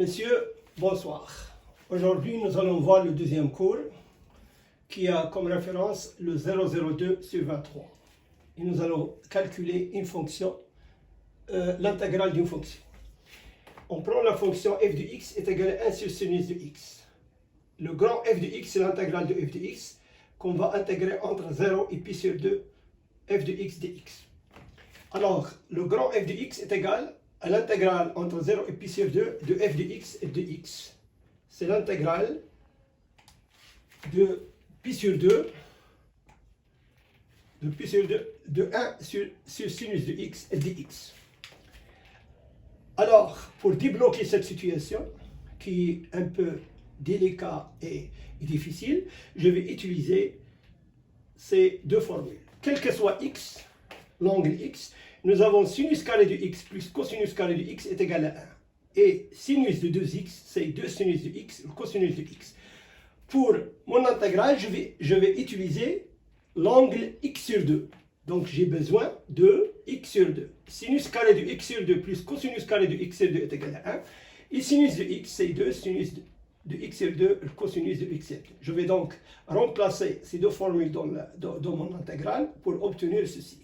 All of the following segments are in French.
Messieurs, bonsoir. Aujourd'hui, nous allons voir le deuxième cours qui a comme référence le 0,02 sur 23. Et nous allons calculer une fonction, l'intégrale d'une fonction. On prend la fonction f de x est égale à 1 sur sinus de x. Le grand f de x, c'est l'intégrale de f de x qu'on va intégrer entre 0 et pi sur 2 f de x dx. Alors, le grand f de x est égal à l'intégrale entre 0 et pi sur 2 de f de x et de x. C'est l'intégrale de pi sur 2 de 1 sur sinus de x et de x. Alors, pour débloquer cette situation, qui est un peu délicate et difficile, je vais utiliser ces deux formules. Quel que soit x, l'angle x, nous avons sinus carré de x plus cosinus carré de x est égal à 1. Et sinus de 2x, c'est 2 sinus de x, le cosinus de x. Pour mon intégrale, je vais utiliser l'angle x sur 2. Donc j'ai besoin de x sur 2. Sinus carré de x sur 2 plus cosinus carré de x sur 2 est égal à 1. Et sinus de x, c'est 2 sinus de x sur 2, le cosinus de x sur 2. Je vais donc remplacer ces deux formules dans mon intégrale pour obtenir ceci.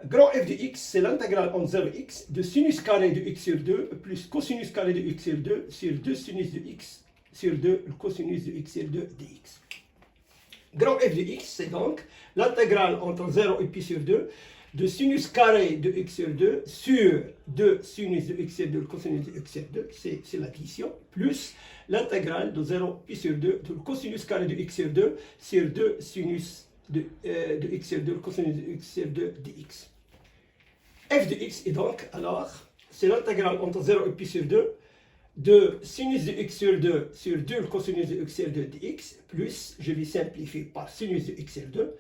Grand f de x, c'est l'intégrale entre 0 et x de sinus carré de x sur 2 plus cosinus carré de x sur 2 sur 2 sinus de x sur 2, le cosinus de x sur 2 dx. Grand f de x, c'est donc l'intégrale entre 0 et pi sur 2 de sinus carré de x sur 2 sur 2 sinus de x sur 2, le cosinus de x sur 2, c'est l'addition, plus l'intégrale de 0 pi sur 2 de cosinus carré de x sur 2 sur 2 sinus de x sur 2, le cosinus de x sur 2 dx. f de x est donc, alors, c'est l'intégrale entre 0 et pi sur 2 de sinus de x sur 2 sur 2 le cosinus de x sur 2 dx, plus, je vais simplifier par sinus de x sur 2,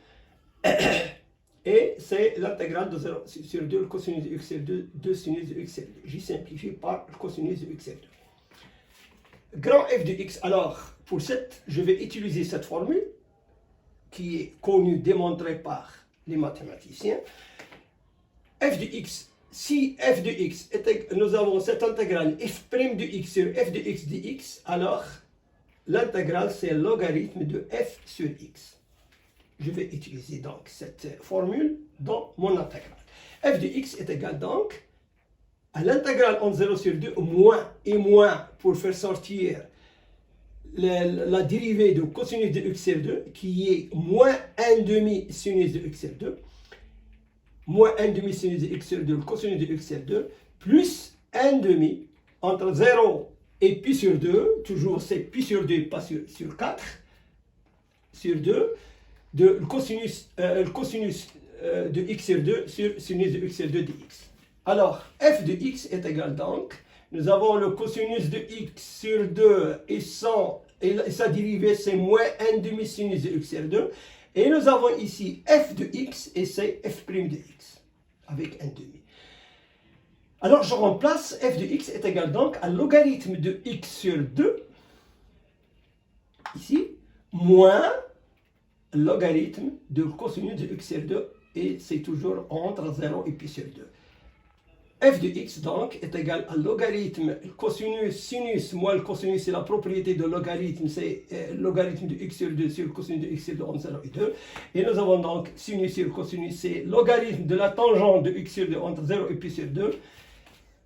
et c'est l'intégrale de 0 sur 2 le cosinus de x sur 2, 2 sinus de x sur 2. J'y simplifie par le cosinus de x sur 2. Grand f de x, alors, pour cette, je vais utiliser cette formule, qui est connue, démontrée par les mathématiciens. F de x, si f de x, nous avons cette intégrale f' de x sur f de x dx, alors l'intégrale c'est le logarithme de f sur x. Je vais utiliser donc cette formule dans mon intégrale. F de x est égal donc à l'intégrale entre 0 sur 2 moins et moins pour faire sortir la dérivée de cosinus de x sur 2 qui est moins 1 demi sinus de x sur 2 moins 1 demi sinus de x sur 2 le cosinus de x sur 2 plus 1 demi entre 0 et pi sur 2, toujours c'est pi sur 2 pas sur 4 sur 2 de le cosinus de x sur 2 sur sinus de x sur 2 dx. Alors f de x est égal donc, nous avons le cosinus de x sur 2 et sa dérivée c'est moins 1 demi sinus de x sur 2. Et nous avons ici f de x et c'est f' de x avec 1 demi. Alors je remplace f de x est égal donc à logarithme de x sur 2, ici, moins logarithme de cosinus de x sur 2 et c'est toujours entre 0 et pi sur 2. F de x donc est égal à logarithme cosinus sinus moins le cosinus c'est la propriété de logarithme, c'est logarithme de x sur 2 sur le cosinus de x sur 2 entre 0 et 2 et nous avons donc sinus sur cosinus c'est logarithme de la tangente de x sur 2 entre 0 et pi sur 2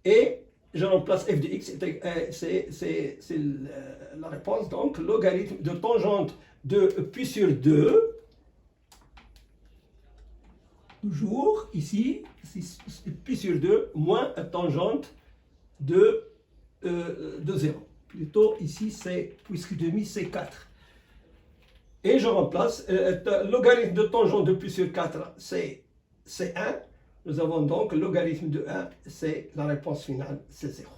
et je remplace f de x, c'est la réponse donc logarithme de tangente de pi sur 2 toujours ici, pi sur 2 moins tangente de 0. Plutôt ici, c'est, puisque demi, c'est 4. Et je remplace, logarithme de tangente de pi sur 4, c'est 1. Nous avons donc logarithme de 1, c'est la réponse finale, c'est 0.